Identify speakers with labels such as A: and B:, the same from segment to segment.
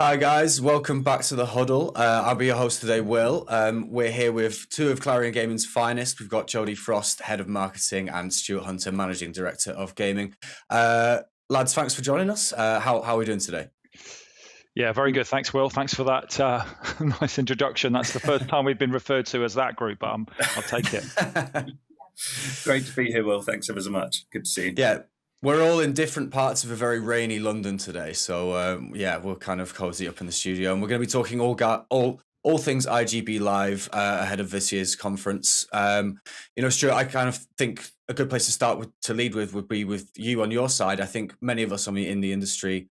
A: Hi guys, welcome back to the Huddle. I'll be your host today, Will. We're here with two of Clarion Gaming's finest. We've got Jody Frost, Head of Marketing, and Stuart Hunter, Managing Director of Gaming. Lads, thanks for joining us. How are we doing today?
B: Yeah, very good. Thanks, Will. Thanks for that nice introduction. That's the first time we've been referred to as that group, but I'll take it.
C: Great to be here, Will. Thanks ever so much. Good to see you.
A: Yeah, we're all in different parts of a very rainy London today, so yeah, we're kind of cozy up in the studio, and we're going to be talking all things iGB Live ahead of this year's conference. Stuart, I kind of think a good place to start to lead with would be with you on your side. I think many of us in the industry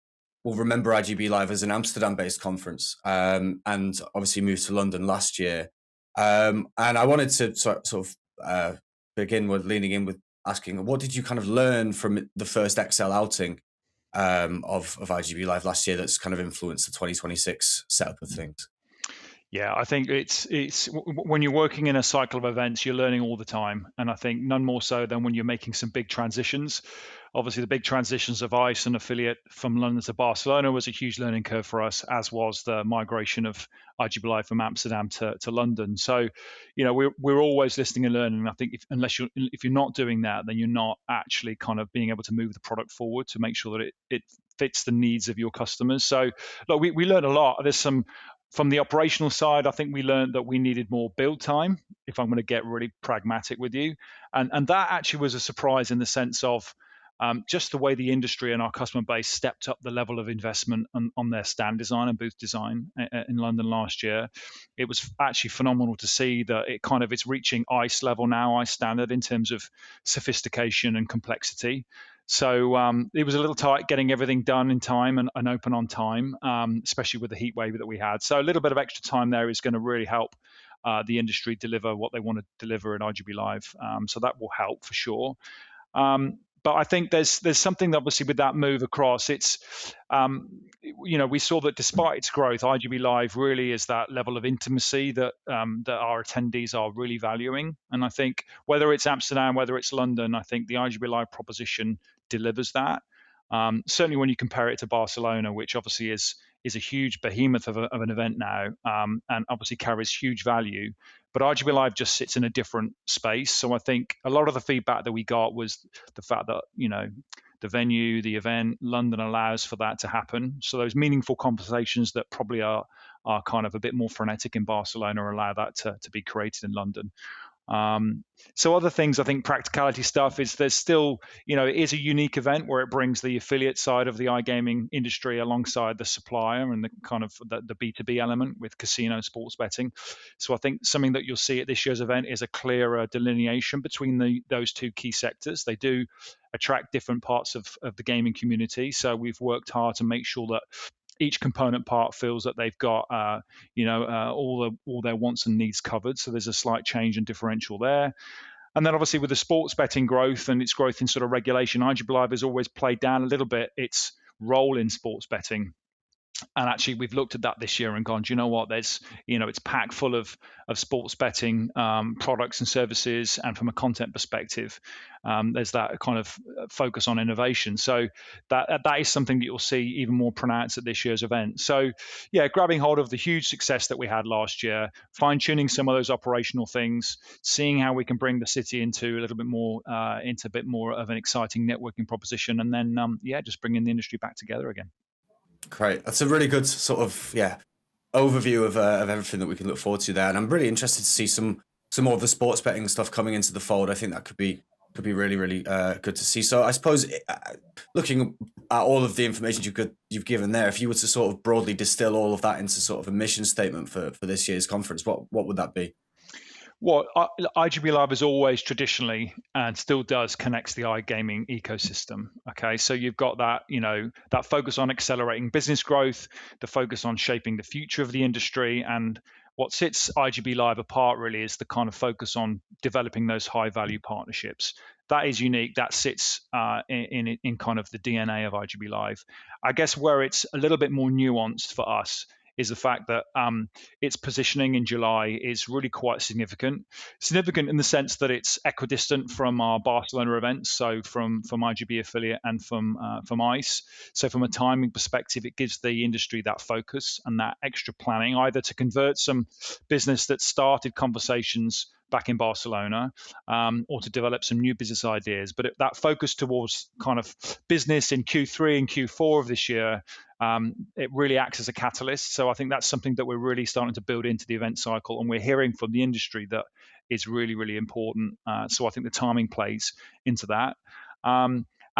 A: will remember iGB Live as an Amsterdam-based conference, and obviously moved to London last year. And I wanted to sort of begin with leaning in with asking, what did you kind of learn from the first Excel outing of iGB Live last year that's kind of influenced the 2026 setup of things?
B: Yeah, I think it's when you're working in a cycle of events, you're learning all the time, and I think none more so than when you're making some big transitions. Obviously, the big transitions of ICE and affiliate from London to Barcelona was a huge learning curve for us, as was the migration of iGB Live from Amsterdam to London. So, we're always listening and learning. And I think if you're not doing that, then you're not actually kind of being able to move the product forward to make sure that it fits the needs of your customers. So, look, we learned a lot. There's some. From the operational side, I think we learned that we needed more build time, if I'm going to get really pragmatic with you. And that actually was a surprise in the sense of just the way the industry and our customer base stepped up the level of investment on their stand design and booth design in London last year. It was actually phenomenal to see that it's reaching ICE level now, ICE standard in terms of sophistication and complexity. So it was a little tight getting everything done in time and open on time, especially with the heat wave that we had. So a little bit of extra time there is going to really help the industry deliver what they want to deliver in iGB Live. So that will help for sure. But I think there's something that obviously with that move across, it's we saw that despite its growth, iGB Live really is that level of intimacy that our attendees are really valuing. And I think whether it's Amsterdam, whether it's London, I think the iGB Live proposition delivers that. Certainly when you compare it to Barcelona, which obviously is a huge behemoth of an event now, and obviously carries huge value. But iGB Live just sits in a different space. So I think a lot of the feedback that we got was the fact that, the venue, the event, London allows for that to happen. So those meaningful conversations that probably are kind of a bit more frenetic in Barcelona allow that to be created in London. So other things, I think practicality stuff is there's still, it is a unique event where it brings the affiliate side of the iGaming industry alongside the supplier and the kind of the B2B element with casino sports betting. So I think something that you'll see at this year's event is a clearer delineation between those two key sectors. They do attract different parts of the gaming community. So we've worked hard to make sure that each component part feels that they've got, all their wants and needs covered. So there's a slight change and differential there. And then obviously with the sports betting growth and its growth in sort of regulation, iGB Live has always played down a little bit its role in sports betting. And actually, we've looked at that this year and gone, do you know what? There's, it's packed full of sports betting products and services. And from a content perspective, there's that kind of focus on innovation. So that is something that you'll see even more pronounced at this year's event. So yeah, grabbing hold of the huge success that we had last year, fine tuning some of those operational things, seeing how we can bring the city into a little bit more, into a bit more of an exciting networking proposition. And then, just bringing the industry back together again.
A: Great. That's a really good sort of overview of everything that we can look forward to there. And I'm really interested to see some more of the sports betting stuff coming into the fold. I think that could be really, really good to see. So I suppose looking at all of the information you've given there, if you were to sort of broadly distill all of that into sort of a mission statement for this year's conference, what would that be?
B: Well, iGB Live has always traditionally and still does connects the iGaming ecosystem. Okay, so you've got that, that focus on accelerating business growth, the focus on shaping the future of the industry, and what sets iGB Live apart really is the kind of focus on developing those high value partnerships. That is unique. That sits in kind of the DNA of iGB Live. I guess where it's a little bit more nuanced for us is the fact that its positioning in July is really quite significant. Significant in the sense that it's equidistant from our Barcelona events, so from iGB affiliate and from ICE. So from a timing perspective, it gives the industry that focus and that extra planning, either to convert some business that started conversations back in Barcelona, or to develop some new business ideas. But that focus towards kind of business in Q3 and Q4 of this year, it really acts as a catalyst. So I think that's something that we're really starting to build into the event cycle, and we're hearing from the industry that is really, really important. So I think the timing plays into that.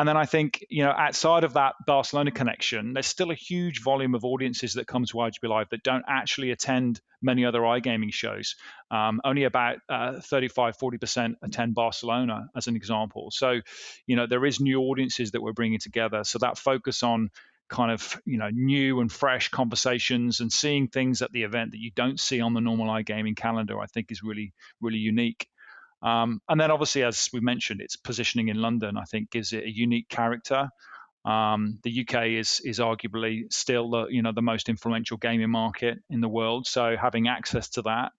B: And then I think, outside of that Barcelona connection, there's still a huge volume of audiences that come to iGB Live that don't actually attend many other iGaming shows. Only about 35-40% attend Barcelona, as an example. So, there is new audiences that we're bringing together. So that focus on kind of, new and fresh conversations and seeing things at the event that you don't see on the normal iGaming calendar, I think is really, really unique. And then obviously, as we mentioned, its positioning in London, I think, gives it a unique character. The UK is arguably still the most influential gaming market in the world. So having access to that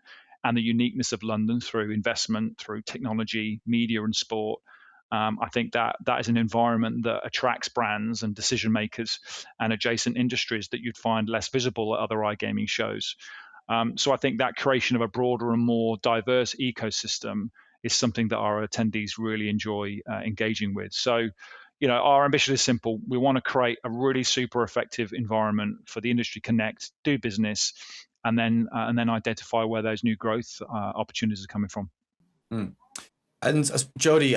B: and the uniqueness of London through investment, through technology, media, and sport, I think that is an environment that attracts brands and decision makers and adjacent industries that you'd find less visible at other iGaming shows. So I think that creation of a broader and more diverse ecosystem is something that our attendees really enjoy engaging with. So, our ambition is simple. We want to create a really super effective environment for the industry connect, do business, and then identify where those new growth opportunities are coming from.
A: Mm. And Jody,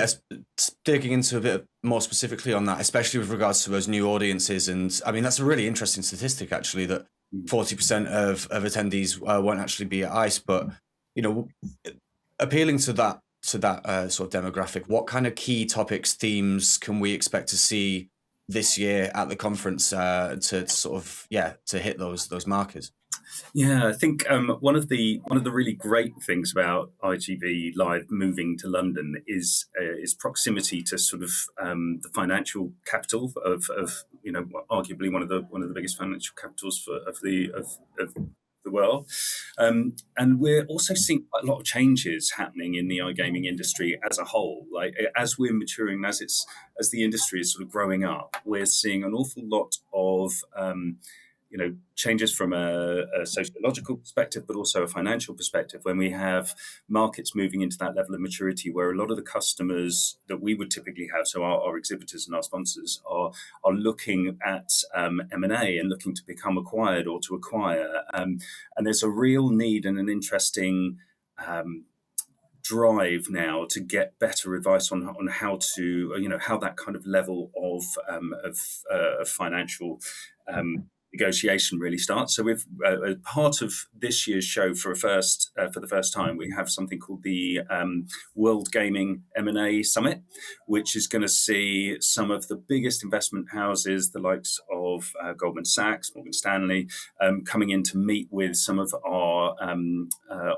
A: digging into a bit more specifically on that, especially with regards to those new audiences, and I mean that's a really interesting statistic actually, that 40% of attendees won't actually be at ICE, but appealing to that sort of demographic, what kind of key topics, themes can we expect to see this year at the conference to sort of to hit those markers?
C: Yeah, I think one of the really great things about iGB Live moving to London is proximity to sort of the financial capital of arguably one of the biggest financial capitals of the world, and we're also seeing quite a lot of changes happening in the iGaming industry as a whole. Like as we're maturing, as the industry is sort of growing up, we're seeing an awful lot of changes from a sociological perspective, but also a financial perspective, when we have markets moving into that level of maturity where a lot of the customers that we would typically have, so our exhibitors and our sponsors, are looking at M&A and looking to become acquired or to acquire. And there's a real need and an interesting drive now to get better advice on how to, how that kind of level of financial negotiation really starts. So we've part of this year's show for the first time, we have something called the WorldGaming M&A Summit, which is going to see some of the biggest investment houses, the likes of Goldman Sachs, Morgan Stanley, coming in to meet with some of our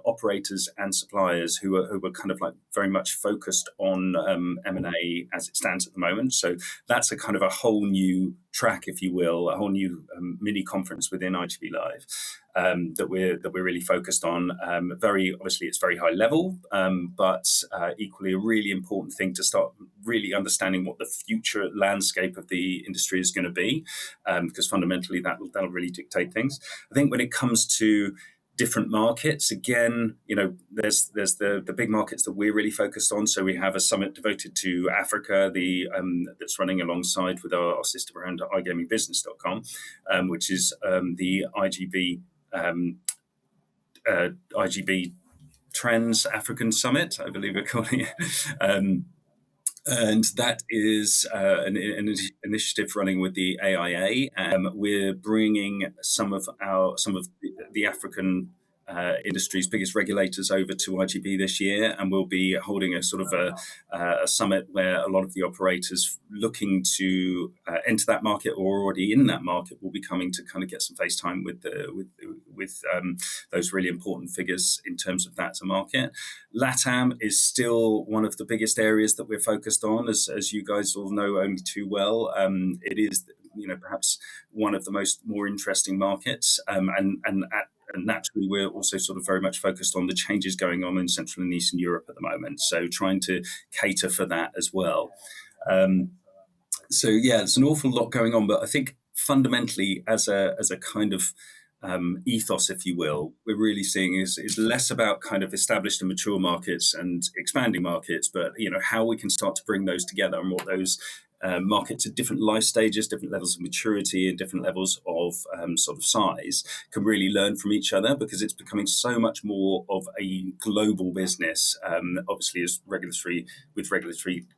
C: operators and suppliers who are kind of like very much focused on M&A as it stands at the moment. So that's a kind of a whole new track, if you will, a whole new mini conference within iGB Live that we're really focused on. Obviously, it's very high level, but equally a really important thing to start really understanding what the future landscape of the industry is going to be, because fundamentally that'll really dictate things. I think when it comes to different markets, again, there's the big markets that we're really focused on. So we have a summit devoted to Africa, that's running alongside with our sister brand iGamingbusiness.com, which is the iGB Trends African Summit, I believe we're calling it. And that is an initiative running with the AIA. We're bringing some of the African industry's biggest regulators over to iGB this year, and we'll be holding a sort of a summit where a lot of the operators looking to enter that market or already in that market will be coming to kind of get some face time with those really important figures in terms of that as a market. LATAM is still one of the biggest areas that we're focused on, as you guys all know only too well. It is perhaps one of the more interesting markets, and naturally, we're also sort of very much focused on the changes going on in Central and Eastern Europe at the moment. So trying to cater for that as well. So yeah, there's an awful lot going on, but I think fundamentally, as a kind of ethos, if you will, we're really seeing is less about kind of established and mature markets and expanding markets, but how we can start to bring those together and what those markets at different life stages, different levels of maturity, and different levels of sort of size can really learn from each other, because it's becoming so much more of a global business. Obviously, as regulatory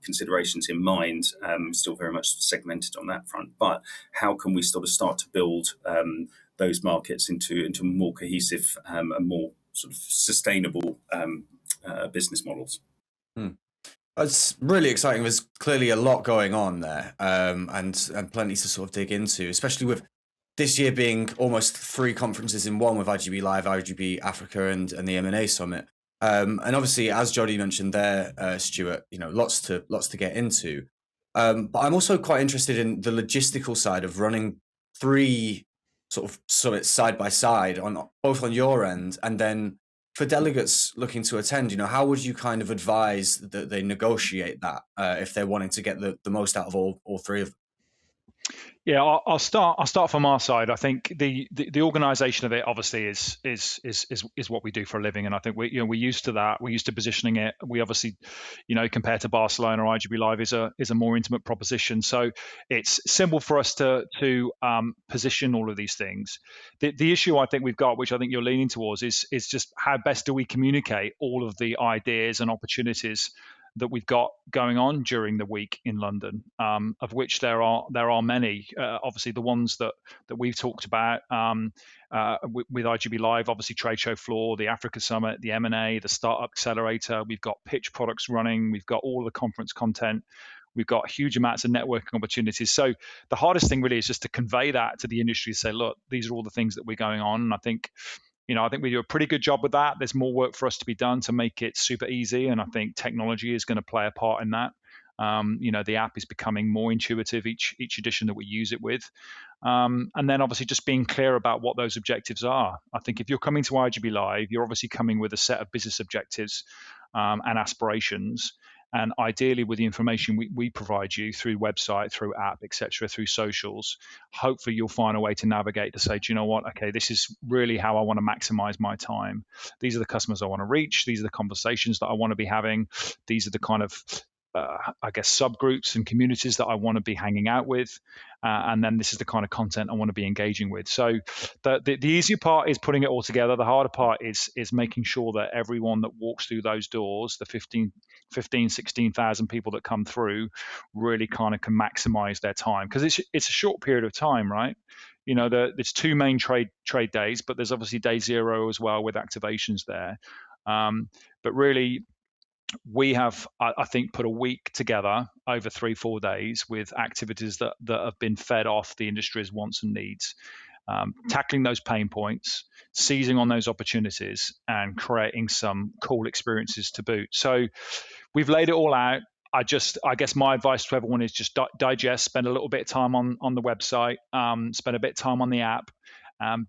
C: considerations in mind, still very much segmented on that front. But how can we sort of start to build those markets into more cohesive and more sort of sustainable business models?
A: It's really exciting. There's clearly a lot going on there, and plenty to sort of dig into, especially with this year being almost 3 conferences in one, with iGB Live, iGB Africa, and the M&A Summit. And obviously, as Jody mentioned there, Stuart, lots to get into. But I'm also quite interested in the logistical side of running 3 sort of summits side by side, both on your end, and then for delegates looking to attend, how would you kind of advise that they negotiate that if they're wanting to get the most out of all 3 of them?
B: Yeah, I'll start from our side. I think the organisation of it obviously is what we do for a living, and I think we're used to that. We're used to positioning it. We obviously, compared to Barcelona or iGB Live, is a more intimate proposition. So it's simple for us to position all of these things. The issue I think we've got, which I think you're leaning towards, is just how best do we communicate all of the ideas and opportunities that we've got going on during the week in London, of which there are many. Obviously, the ones that we've talked about with iGB Live, obviously Trade Show Floor, the Africa Summit, the M&A, the Startup Accelerator. We've got pitch products running. We've got all the conference content. We've got huge amounts of networking opportunities. So the hardest thing really is just to convey that to the industry, to say, look, these are all the things that we're going on. And I think we do a pretty good job with that. There's more work for us to be done to make it super easy, and I think technology is going to play a part in that. The app is becoming more intuitive each edition that we use it with, and then obviously just being clear about what those objectives are. I think if you're coming to iGB Live, you're obviously coming with a set of business objectives and aspirations. And ideally, with the information we provide you through website, through app, etc., through socials, hopefully you'll find a way to navigate to say, do you know what? Okay, this is really how I want to maximize my time. These are the customers I want to reach. These are the conversations that I want to be having. These are the kind of subgroups and communities that I want to be hanging out with, and then this is the kind of content I want to be engaging with. So the easier part is putting it all together. The harder part is making sure that everyone that walks through those doors, the 16,000 people that come through, really kind of can maximize their time, because it's a short period of time, right? There's 2 main trade days, but there's obviously day 0 as well with activations there. But really, we have, I think, put a week together over 3-4 days with activities that have been fed off the industry's wants and needs, tackling those pain points, seizing on those opportunities, and creating some cool experiences to boot. So we've laid it all out. I guess my advice to everyone is just digest, spend a little bit of time on the website, spend a bit of time on the app,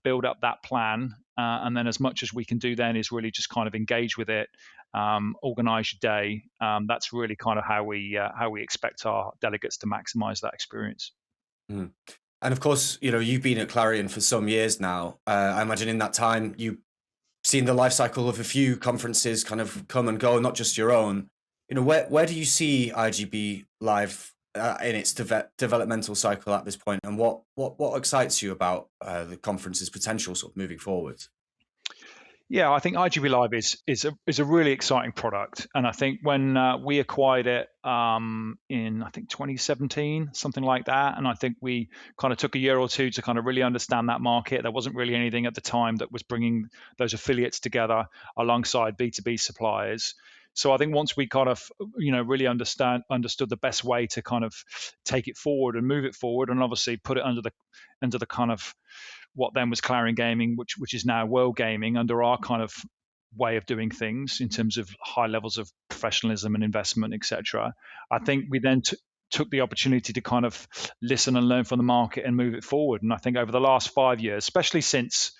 B: build up that plan, and then as much as we can do then is really just kind of engage with it, organize your day. That's really kind of how we expect our delegates to maximize that experience.
A: And of course, you've been at Clarion for some years now. I imagine in that time you've seen the life cycle of a few conferences kind of come and go, not just your own. Where do you see iGB Live in its developmental cycle at this point, and what excites you about the conference's potential sort of moving forward?
B: Yeah, I think iGB Live is a really exciting product, and I think when we acquired it in 2017, something like that, and I think we kind of took a year or 2 to kind of really understand that market. There wasn't really anything at the time that was bringing those affiliates together alongside B2B suppliers. So I think once we kind of really understood the best way to kind of take it forward and move it forward, and obviously put it under the kind of what then was Clarion Gaming, which is now WorldGaming, under our kind of way of doing things in terms of high levels of professionalism and investment, etc. I think we then took the opportunity to kind of listen and learn from the market and move it forward. And I think over the last 5 years, especially since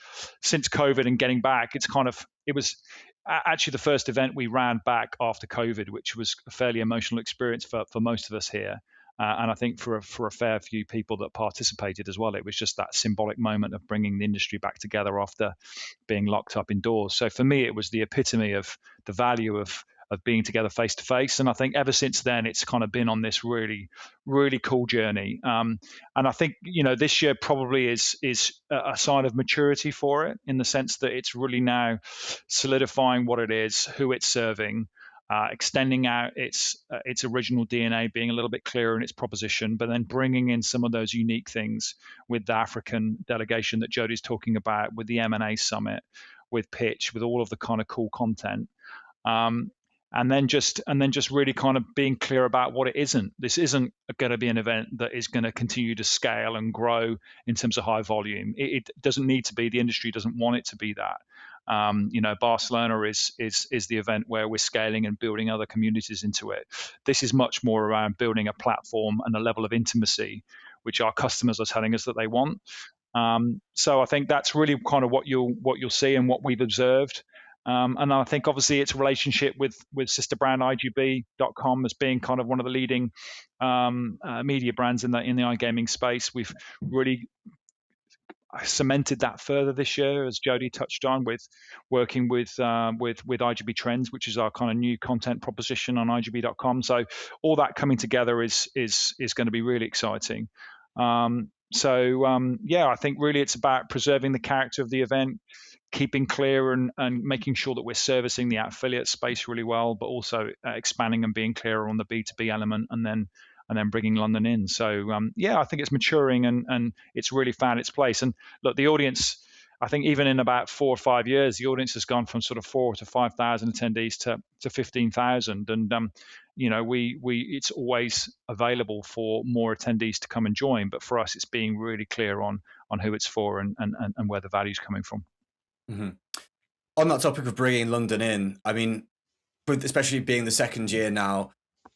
B: COVID and getting back, it was actually the first event we ran back after COVID, which was a fairly emotional experience for most of us here. And I think for a fair few people that participated as well, it was just that symbolic moment of bringing the industry back together after being locked up indoors. So for me, it was the epitome of the value of being together face to face. And I think ever since then, it's kind of been on this really, really cool journey. And I think, this year probably is a sign of maturity for it, in the sense that it's really now solidifying what it is, who it's serving, extending out its original DNA, being a little bit clearer in its proposition, but then bringing in some of those unique things with the African delegation that Jody's talking about, with the M&A Summit, with Pitch, with all of the kind of cool content. And then just really kind of being clear about what it isn't. This isn't going to be an event that is going to continue to scale and grow in terms of high volume. It doesn't need to be. The industry doesn't want it to be that. Barcelona is the event where we're scaling and building other communities into it. This is much more around building a platform and a level of intimacy which our customers are telling us that they want. So I think that's really kind of what you'll see and what we've observed. And I think obviously its relationship with sister brand iGB.com as being kind of one of the leading media brands in the iGaming space. We've really cemented that further this year, as Jody touched on, with working with iGB Trends, which is our kind of new content proposition on iGB.com. So all that coming together is going to be really exciting. I think really it's about preserving the character of the event, keeping clear and making sure that we're servicing the affiliate space really well, but also expanding and being clearer on the B2B element, and then bringing London in. So I think it's maturing and it's really found its place. And look, the audience, I think even in about 4 or 5 years, the audience has gone from sort of 4,000 to 5,000 attendees to 15,000. And it's always available for more attendees to come and join. But for us, it's being really clear on who it's for and where the value is coming from.
A: Mm-hmm. On that topic of bringing London in, I mean, with especially being the second year now,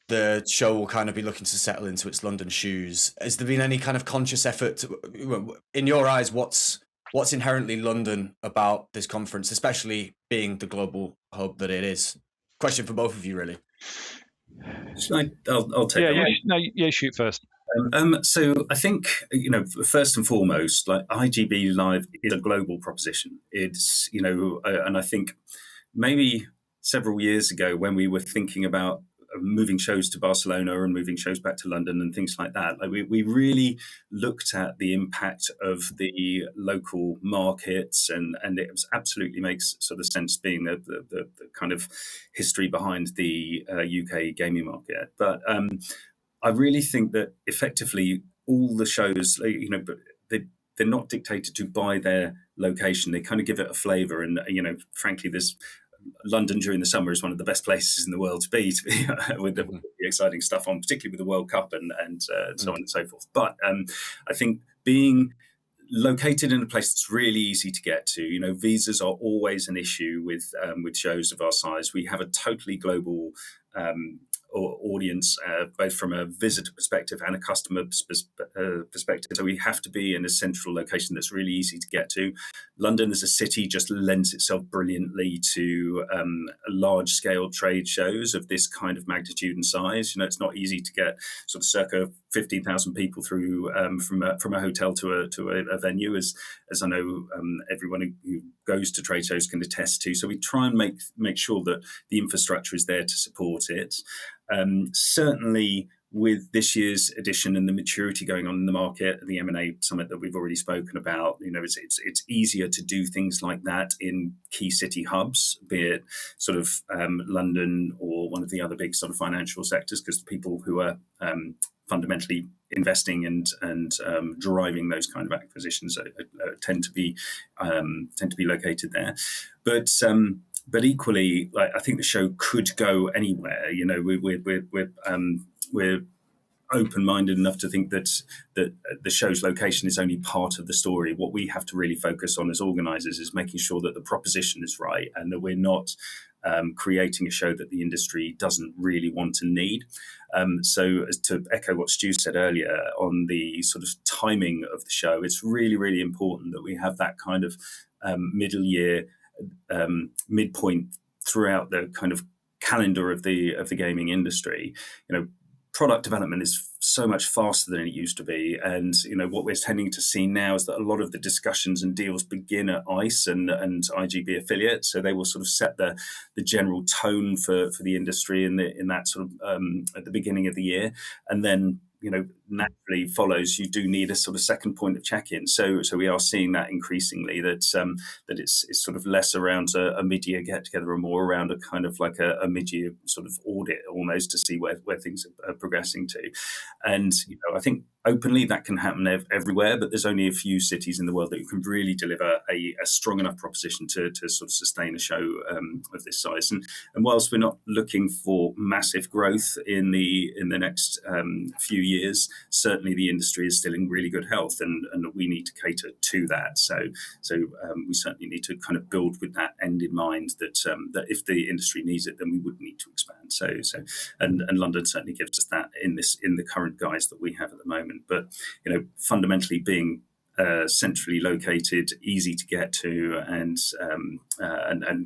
A: the show will kind of be looking to settle into its London shoes. Has there been any kind of conscious effort in your eyes? What's inherently London about this conference, especially being the global hub that it is? Question for both of you, really.
C: I'll take that.
B: Shoot first.
C: So I think, first and foremost, like iGB Live is a global proposition. It's, and I think maybe several years ago when we were thinking about moving shows to Barcelona and moving shows back to London and things like that, like we really looked at the impact of the local markets, and it absolutely makes sort of sense, being the kind of history behind the UK gaming market. But I really think that effectively all the shows, they're not dictated to by their location. They kind of give it a flavour, and frankly, this London during the summer is one of the best places in the world to be with the exciting stuff on, particularly with the World Cup and so on and so forth. But I think being located in a place that's really easy to get to, visas are always an issue with shows of our size. We have a totally global audience, both from a visitor perspective and a customer perspective. So we have to be in a central location that's really easy to get to. London as a city just lends itself brilliantly to large-scale trade shows of this kind of magnitude and size. It's not easy to get sort of circa 15,000 people through from a hotel to a venue, as I know everyone who goes to trade shows can attest to. So we try and make sure that the infrastructure is there to support it. Certainly with this year's edition and the maturity going on in the market, the M&A Summit that we've already spoken about, it's easier to do things like that in key city hubs, be it sort of London or one of the other big sort of financial sectors, because the people who are fundamentally investing and driving those kind of acquisitions tend to be located there. But equally, I think the show could go anywhere. We're open-minded enough to think that the show's location is only part of the story. What we have to really focus on as organisers is making sure that the proposition is right, and that we're not creating a show that the industry doesn't really want and need. So as to echo what Stu said earlier on the sort of timing of the show, it's really, really important that we have that kind of middle year, midpoint throughout the kind of calendar of the gaming industry. Product development is so much faster than it used to be, and what we're tending to see now is that a lot of the discussions and deals begin at ICE and iGB affiliates, so they will sort of set the general tone for the industry in that sort of at the beginning of the year, and then naturally follows you do need a sort of second point of check-in. So we are seeing that increasingly, that it's sort of less around a mid-year get-together and more around a kind of like a mid-year sort of audit almost to see where things are progressing to. And I think openly that can happen everywhere, but there's only a few cities in the world that can really deliver a strong enough proposition to sort of sustain a show of this size. And whilst we're not looking for massive growth in the next few years, certainly the industry is still in really good health, and we need to cater to that. So we certainly need to kind of build with that end in mind, that if the industry needs it, then we would need to expand. And London certainly gives us that in the current guise that we have at the moment. But fundamentally being centrally located, easy to get to, and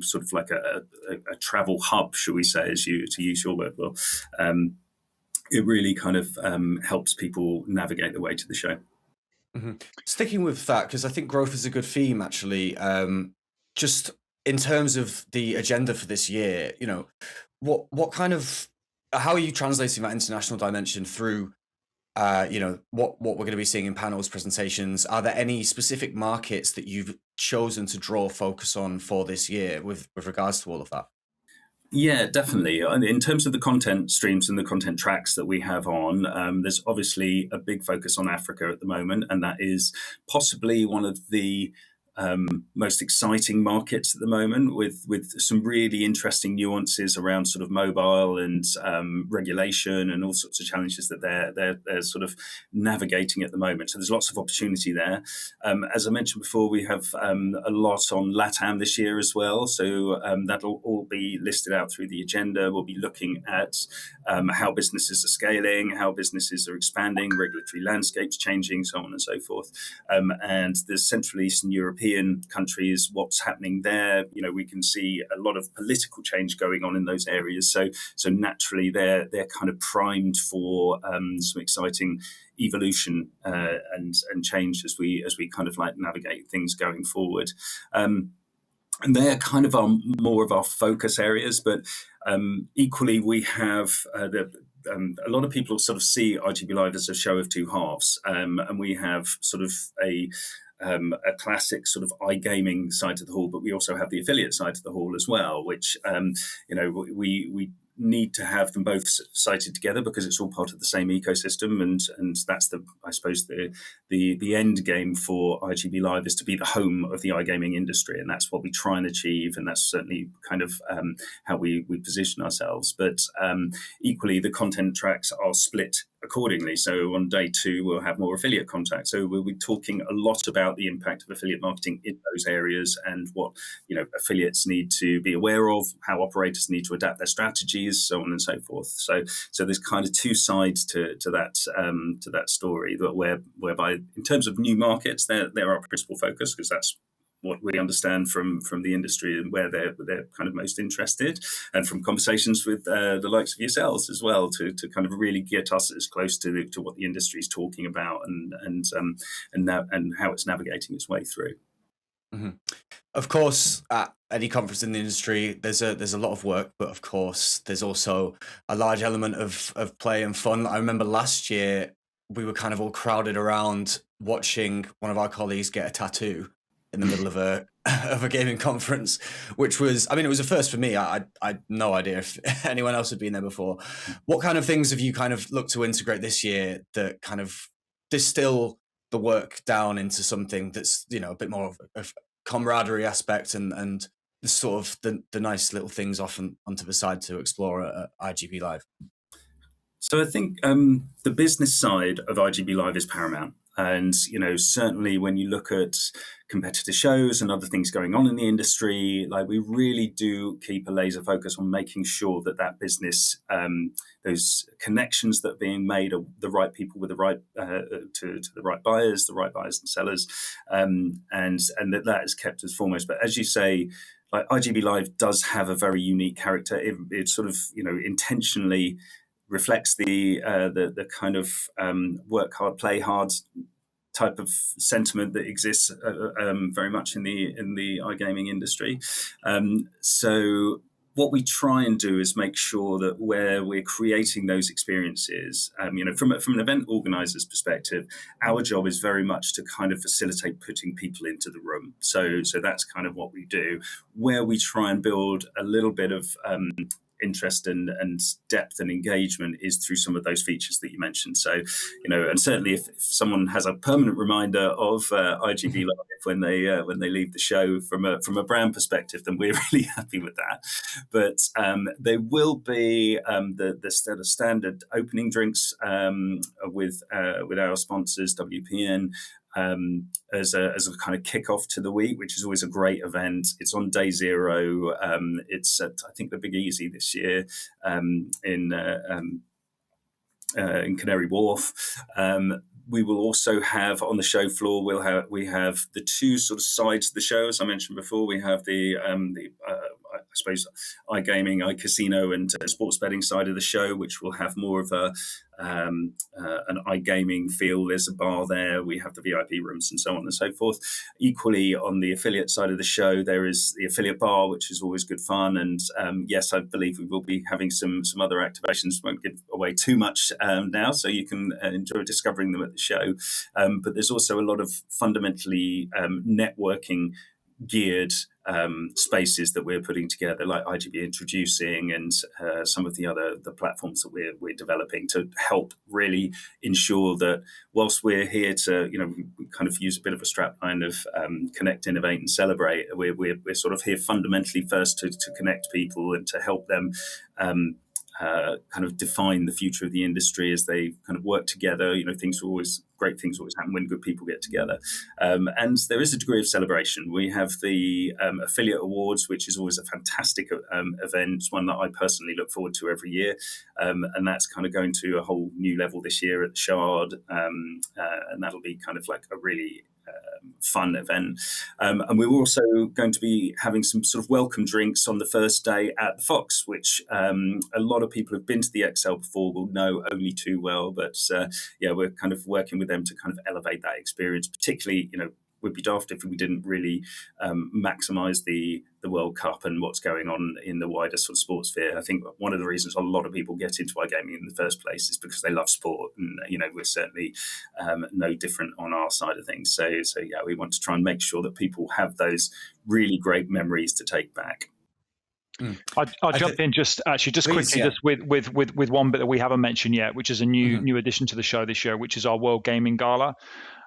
C: sort of like a travel hub, shall we say, to use your word, Will. It really kind of helps people navigate their way to the show.
A: Mm-hmm. Sticking with that, because I think growth is a good theme, actually. Just in terms of the agenda for this year, what kind of, how are you translating that international dimension through what we're going to be seeing in panels, presentations? Are there any specific markets that you've chosen to draw focus on for this year with regards to all of that?
C: Yeah, definitely. In terms of the content streams and the content tracks that we have on, there's obviously a big focus on Africa at the moment, and that is possibly one of the most exciting markets at the moment, with some really interesting nuances around sort of mobile and regulation and all sorts of challenges that they're sort of navigating at the moment. So there's lots of opportunity there. As I mentioned before, we have a lot on LATAM this year as well. So that'll all be listed out through the agenda. We'll be looking at how businesses are scaling, how businesses are expanding, regulatory landscapes changing, so on and so forth. And the Central Eastern European countries, what's happening there. We can see a lot of political change going on in those areas. So naturally, they're kind of primed for some exciting evolution and change as we kind of like navigate things going forward. And they're kind of more of our focus areas, but equally we have a lot of people sort of see iGB Live as a show of two halves, and we have sort of a classic sort of iGaming side of the hall, but we also have the affiliate side of the hall as well, which we need to have them both cited together because it's all part of the same ecosystem, and that's I suppose the end game for iGB Live is to be the home of the iGaming industry, and that's what we try and achieve, and that's certainly kind of how we position ourselves. But equally, the content tracks are split accordingly. So on day 2, we'll have more affiliate contact. So we'll be talking a lot about the impact of affiliate marketing in those areas, and what affiliates need to be aware of, how operators need to adapt their strategies, so on and so forth. So there's kind of two sides to that story, whereby in terms of new markets, they're our principal focus, because that's what we understand from the industry and where they're kind of most interested, and from conversations with the likes of yourselves as well, to kind of really get us as close to what the industry is talking about, and how it's navigating its way through.
A: Mm-hmm. Of course, at any conference in the industry, there's a lot of work, but of course there's also a large element of play and fun. I remember last year we were kind of all crowded around watching one of our colleagues get a tattoo in the middle of a gaming conference, which was, it was a first for me. I had no idea if anyone else had been there before. What kind of things have you kind of looked to integrate this year that kind of distill the work down into something that's, a bit more of a camaraderie aspect, and the sort of the nice little things off and onto the side to explore at iGB Live?
C: So I think the business side of iGB Live is paramount. And, certainly when you look at competitor shows and other things going on in the industry, like we really do keep a laser focus on making sure that business, those connections that are being made are the right people with the right to the right buyers and sellers, and that is kept as foremost. But as you say, like iGB Live does have a very unique character. It sort of intentionally reflects the kind of work hard, play hard type of sentiment that exists very much in the iGaming industry. So what we try and do is make sure that where we're creating those experiences, from an event organizer's perspective, our job is very much to kind of facilitate putting people into the room. So that's kind of what we do. Where we try and build a little bit of interest and depth and engagement is through some of those features that you mentioned. So, and certainly if someone has a permanent reminder of iGB Live when they leave the show from a brand perspective, then we're really happy with that. But there will be the standard opening drinks with our sponsors, WPN. As a kind of kickoff to the week, which is always a great event. It's on day 0. It's at, I think, the Big Easy this year in Canary Wharf. We will also have on the show floor. We have the two sort of sides of the show, as I mentioned before. We have the I suppose iGaming, iCasino, and sports betting side of the show, which will have more of an iGaming feel. There's a bar there. We have the VIP rooms and so on and so forth. Equally, on the affiliate side of the show, there is the affiliate bar, which is always good fun. And yes, I believe we will be having some other activations. Won't give away too much now, so you can enjoy discovering them at the show. But there's also a lot of fundamentally networking geared spaces that we're putting together, like iGB Introducing and some of the platforms that we're developing to help really ensure that whilst we're here to, we kind of use a bit of a strapline of connect, innovate, and celebrate. We're sort of here fundamentally first to connect people and to help them kind of define the future of the industry as they kind of work together. Great things always happen when good people get together. And there is a degree of celebration. We have the Affiliate Awards, which is always a fantastic event, one that I personally look forward to every year. And that's kind of going to a whole new level this year at the Shard. And that'll be kind of like a really fun event. And we're also going to be having some sort of welcome drinks on the first day at the Fox, which a lot of people who've been to the XL before will know only too well. But we're kind of working with them to kind of elevate that experience, particularly, we'd be daft if we didn't really maximise the World Cup and what's going on in the wider sort of sports sphere. I think one of the reasons a lot of people get into iGaming in the first place is because they love sport, and we're certainly no different on our side of things. So yeah, we want to try and make sure that people have those really great memories to take back.
B: I'll jump in just quickly, yeah. Just with one bit that we haven't mentioned yet, which is a new addition to the show this year, which is our World Gaming Gala.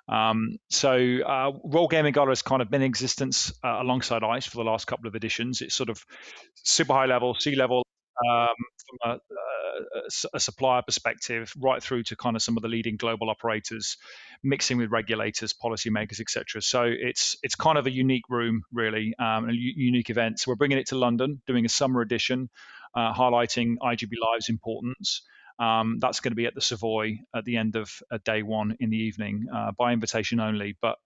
B: World Gaming Gala has kind of been in existence alongside ICE for the last couple of editions. It's sort of super high level, C-level, from a supplier perspective, right through to kind of some of the leading global operators, mixing with regulators, policymakers, etc. So it's kind of a unique room, really, a unique event. So we're bringing it to London, doing a summer edition, highlighting iGB Live's importance. That's going to be at the Savoy at the end of day 1 in the evening, by invitation only. But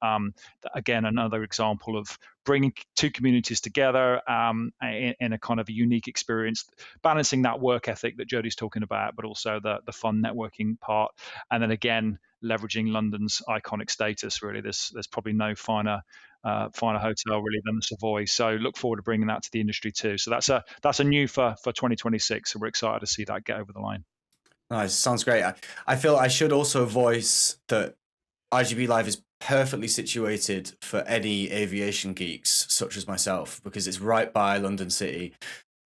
B: again, another example of bringing two communities together in a kind of a unique experience, balancing that work ethic that Jody's talking about, but also the fun networking part. And then again, leveraging London's iconic status. Really, there's probably no finer hotel really than the Savoy. So look forward to bringing that to the industry too. So that's a new for 2026. So we're excited to see that get over the line.
A: Nice, sounds great. I feel I should also voice that iGB Live is perfectly situated for any aviation geeks such as myself, because it's right by London City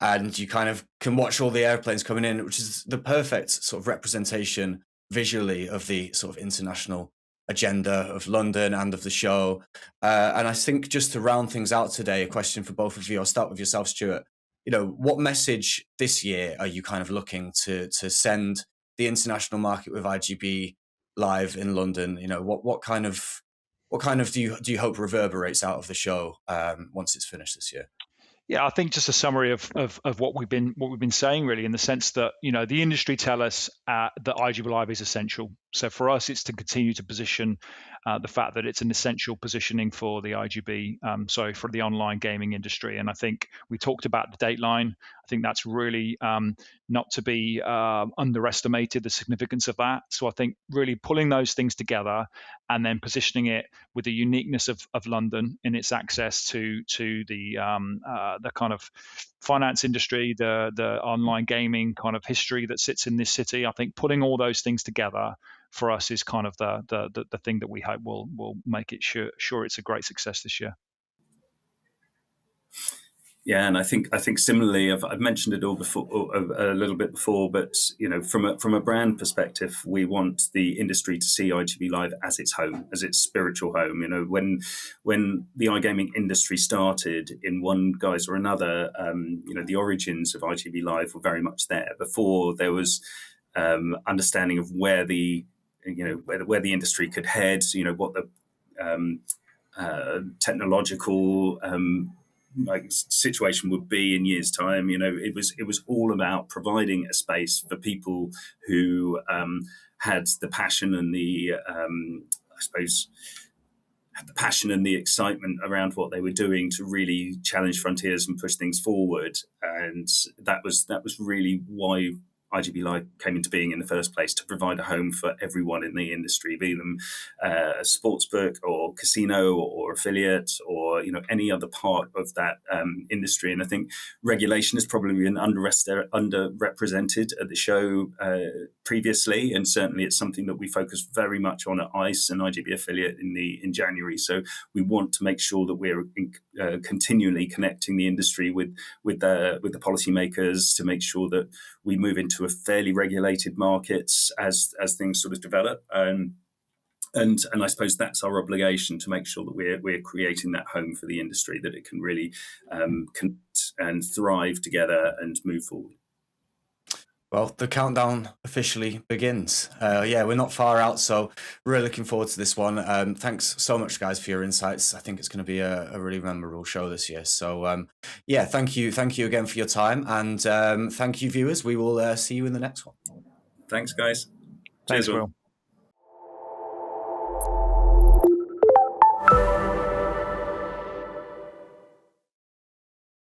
A: and you kind of can watch all the airplanes coming in, which is the perfect sort of representation visually of the sort of international agenda of London and of the show. And I think just to round things out today, a question for both of you. I'll start with yourself, Stuart. What message this year are you kind of looking to send the international market with iGB Live in London, what kind of do you hope reverberates out of the show once it's finished this year?
B: Yeah, I think just a summary of what we've been saying, really, in the sense that the industry tell us that iGB Live is essential. So for us, it's to continue to position the fact that it's an essential positioning for the iGB, for the online gaming industry. And I think we talked about the dateline. I think that's really not to be underestimated, the significance of that. So I think really pulling those things together and then positioning it with the uniqueness of London in its access to the kind of finance industry, the online gaming kind of history that sits in this city. I think putting all those things together for us is kind of the thing that we hope will make it sure it's a great success this year.
C: Yeah, and I think similarly, I've mentioned it all before, a little bit before, but from a brand perspective, we want the industry to see iGB Live as its home, as its spiritual home. When the iGaming industry started in one guise or another, the origins of iGB Live were very much there. Before there was understanding of where the industry could head, what the technological situation would be in years' time. It was all about providing a space for people who had the passion and the excitement around what they were doing to really challenge frontiers and push things forward. And that was really why iGB Live came into being in the first place, to provide a home for everyone in the industry, be them a sportsbook or casino or affiliate or any other part of that industry. And I think regulation has probably been underrepresented at the show previously, and certainly it's something that we focus very much on at ICE and iGB affiliate in January. So we want to make sure that we're continually connecting the industry with the policymakers to make sure that we move into a fairly regulated markets as things sort of develop. And I suppose that's our obligation, to make sure that we're creating that home for the industry, that it can really connect and thrive together and move forward.
A: Well, the countdown officially begins. We're not far out, so really looking forward to this one. Thanks so much, guys, for your insights. I think it's going to be a really memorable show this year. So, thank you again for your time, and thank you, viewers. We will see you in the next one.
C: Thanks, guys.
B: Thanks,
C: Cheers,
B: Will.